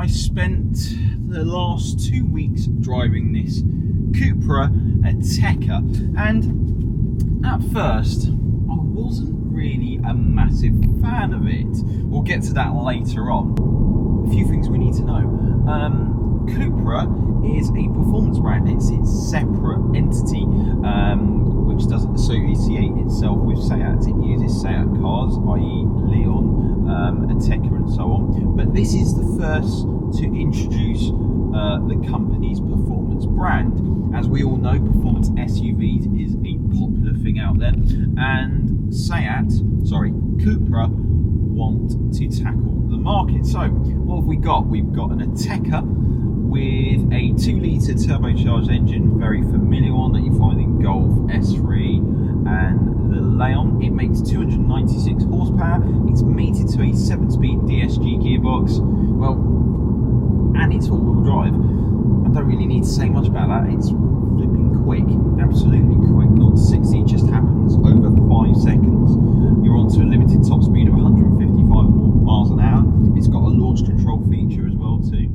I spent the last 2 weeks driving this Cupra Ateca, and at first I wasn't really a massive fan of it. We'll get to that later on. A few things we need to know. Cupra is a performance brand. It's its separate entity, which doesn't associate itself with Seat. It uses Seat cars, i.e. Leon, Ateca and so on. But this is the first to introduce the company's performance brand. As we all know, performance SUVs is a popular thing out there, and Cupra want to tackle the market. So what have we got? We've got an Ateca with a 2-litre turbocharged engine, very familiar one that you find in Golf, S3 and the Leon. It makes 296 horsepower. It's mated to a 7-speed DSG gearbox. Well, and it's all-wheel drive. I don't really need to say much about that. It's flipping quick, absolutely quick. 0 to 60 just happens over 5 seconds. You're onto a limited top speed of 155 miles an hour. It's got a launch control feature as well too.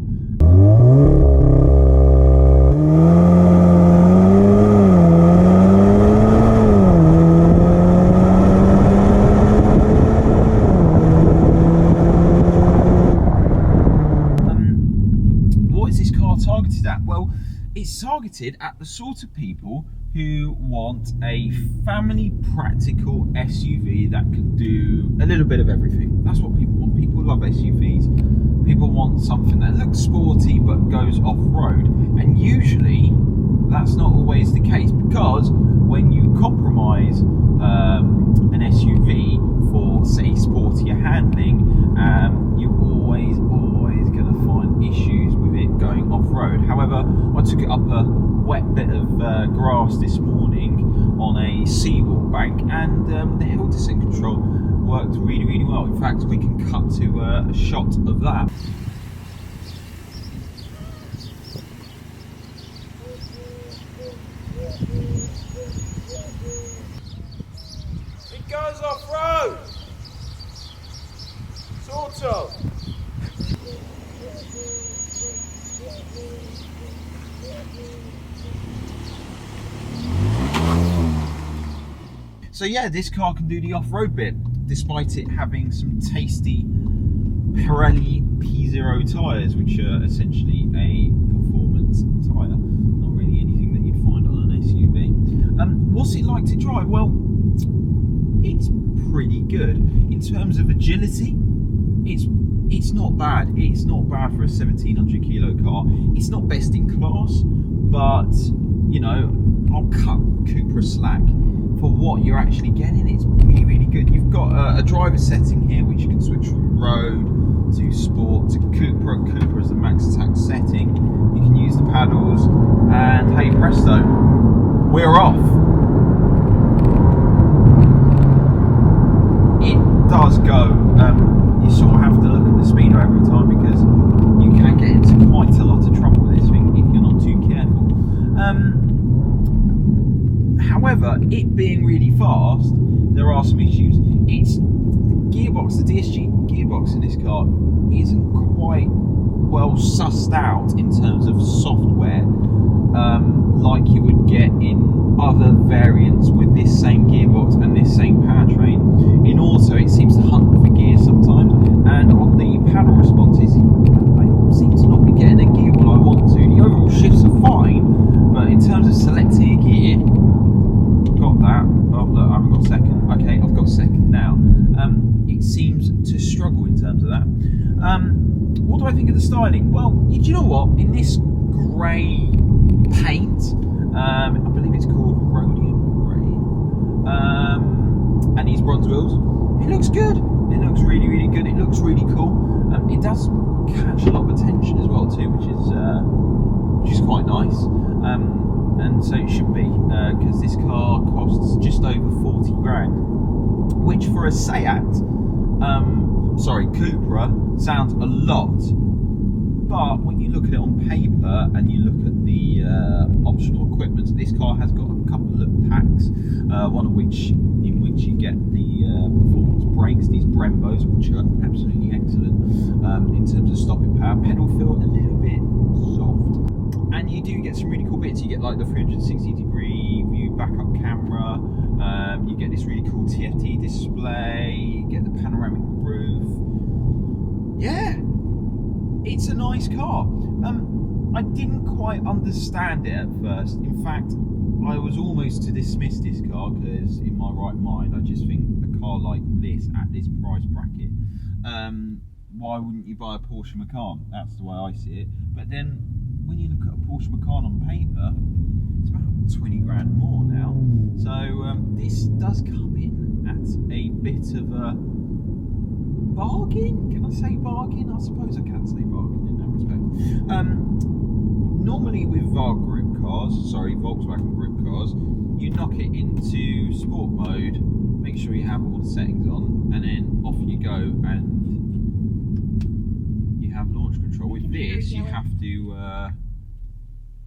What is this car targeted at? Well, it's targeted at the sort of people who want a family practical SUV that could do a little bit of everything. That's what people want. People love SUVs. People want something that looks sporty but goes off-road, and usually that's not always the case, because when you compromise an SUV for, say, sportier handling, you're always going to find issues with it going off-road. However, I took it up a wet bit of grass this morning on a seawall bank, and the hill descent control worked really well. In fact, we can cut to a shot of that. It goes off-road! Sort of. So yeah, this car can do the off-road bit, despite it having some tasty Pirelli P0 tyres, which are essentially a performance tyre. Not really anything that you'd find on an SUV. What's it like to drive? Well, it's pretty good. In terms of agility, it's not bad. It's not bad for a 1700 kilo car. It's not best in class, but you know, I'll cut Cupra slack for what you're actually getting. It's really good. You've got a driver setting here which you can switch from road to sport to Cupra. Cupra is the max attack setting. You can use the paddles, and hey presto, we're off. It does go, you sort of have to look at the speedo every time, because you can get into quite a lot of trouble with this thing if you're not too careful. However, it being really fast, there are some issues. It's the gearbox, the DSG gearbox in this car isn't quite well sussed out in terms of software, like you would get in other variants with this same gearbox and this same powertrain. In auto, it seems to hunt for gears sometimes, and on the paddle responses, I seem to not be getting a gear when I want to. The overall shifts are fine, but in terms of selecting a gear, got that. Oh look, I haven't got second. Okay, I've got second now. It seems to struggle in terms of that. What do I think of the styling? Well, do you know what? In this grey paint, I believe it's called rhodium grey, and these bronze wheels, it looks good. It looks really good. It looks really cool. It does catch a lot of attention as well too, which is quite nice. And so it should be, because this car costs just over 40 grand, which for a Cupra sounds a lot, But when you look at it on paper and you look at the optional equipment, this car has got a couple of packs, one of which you get the performance brakes, these Brembos, which are absolutely excellent in terms of stopping power. Pedal feel a little bit soft, and you do get some really cool bits. You get like the 360-degree view backup camera, you get this really cool TFT display, you get the panoramic roof. Yeah, it's a nice car. I didn't quite understand it at first. In fact, I was almost to dismiss this car because in my right mind I just think a car like this at this price bracket, why wouldn't you buy a Porsche Macan? That's the way I see it. But then when you look at a Porsche Macan on paper, it's about 20 grand more now. So this does come in at a bit of a bargain. Can I say bargain? I suppose I can say bargain in that respect. Normally with Volkswagen Group cars, you knock it into sport mode, make sure you have all the settings on, and then off you go, and you have launch control. With this, you have to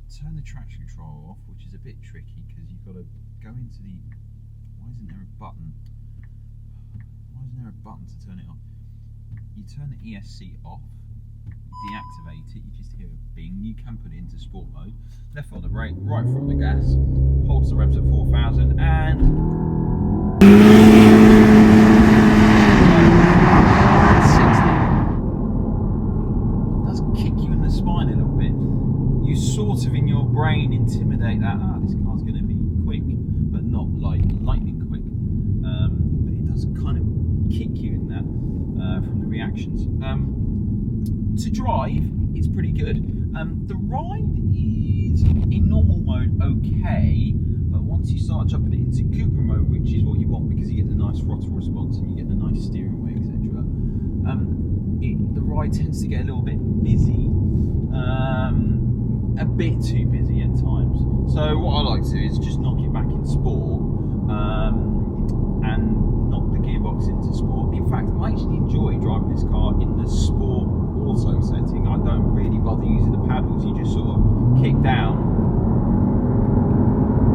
turn the traction control off, which is a bit tricky because you've got to go into the. Why isn't there a button? Why isn't there a button to turn it off? You turn the ESC off, deactivate it, you just hear a bing. You can put it into sport mode. Left foot on the brake, right foot on the gas, holds the revs at 4,000, and it does kick you in the spine a little bit. You sort of in your brain intimidate that, this car's going to be quick, but not like lightning quick. But it does kind of kick you in that from the reactions. To drive, it's pretty good. The ride is in normal mode okay, but once you start jumping it into Cupra mode, which is what you want because you get the nice throttle response and you get the nice steering wheel, etc., the ride tends to get a little bit busy, a bit too busy at times. So what I like to do is just knock it back in sport and knock the gearbox into sport. In fact, I actually enjoy driving this car in the sport auto setting. I don't really bother using the paddles. You just sort of kick down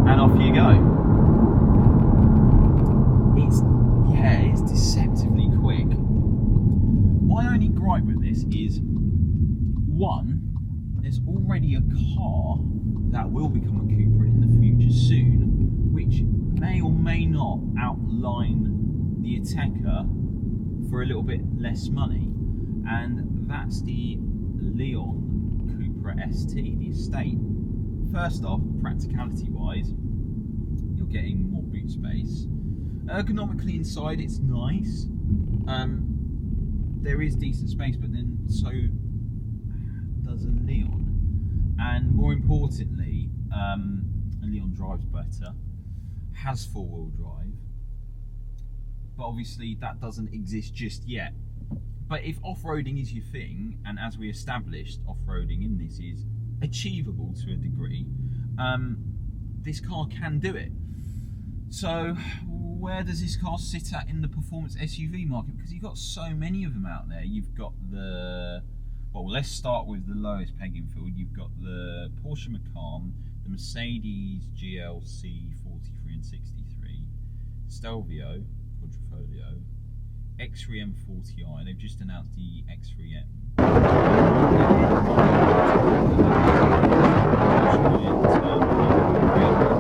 and off you go. It's deceptively quick. My only gripe with this is, one, there's already a car that will become a Cupra in the future soon, which may or may not outline the Ateca for a little bit less money, and that's the Leon Cupra ST, the estate. First off, practicality wise, you're getting more boot space. Ergonomically inside, it's nice. There is decent space, but then so does a Leon. And more importantly, a Leon drives better, has four-wheel drive, but obviously that doesn't exist just yet. But if off-roading is your thing, and as we established, off-roading in this is achievable to a degree, this car can do it. So where does this car sit at in the performance SUV market? Because you've got so many of them out there. You've got the, well, let's start with the lowest pegging field. You've got the Porsche Macan, the Mercedes GLC 43 and 63, Stelvio, Quadrifoglio, X3 M40i. They've just announced the X3M.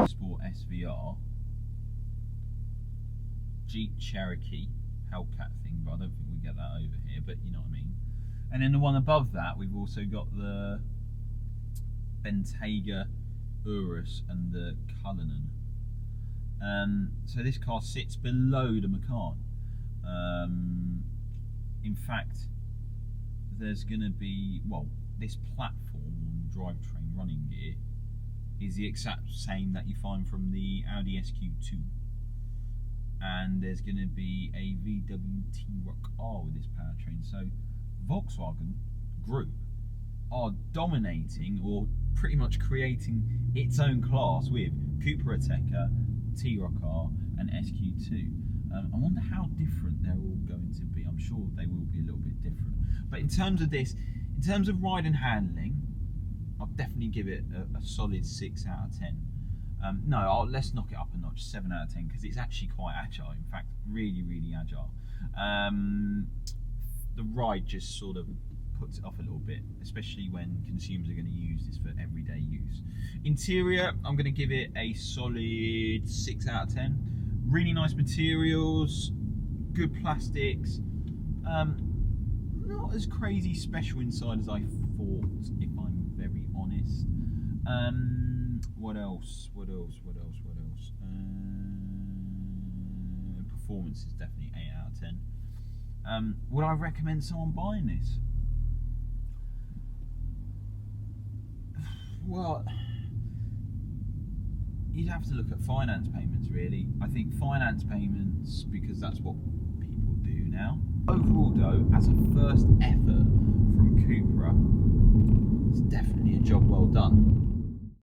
Sport SVR, Jeep Cherokee, Hellcat thing, but I don't think we get that over here, but you know what I mean. And then the one above that, we've also got the Bentayga Urus and the Cullinan. So this car sits below the Macan. In fact, there's going to be, well, this platform drivetrain running gear is the exact same that you find from the Audi SQ2. And there's going to be a VW T-Roc R with this powertrain. So Volkswagen Group are dominating, or pretty much creating its own class with Cupra Ateca, T-Roc R and SQ2. I wonder how different they're all going to be. I'm sure they will be a little bit different. But in terms of this, in terms of ride and handling, I'll definitely give it a solid 6 out of 10. Let's knock it up a notch, 7 out of 10, because it's actually quite agile. In fact, really, really agile. The ride just sort of puts it off a little bit, especially when consumers are going to use this for everyday use. Interior, I'm going to give it a solid 6 out of 10. Really nice materials, good plastics. Not as crazy special inside as I thought, if I'm very honest. What else? Performance is definitely 8 out of 10. Would I recommend someone buying this? Well, you'd have to look at finance payments, really. I think finance payments, because that's what people do now. Overall, though, as a first effort from Cupra, it's definitely a job well done.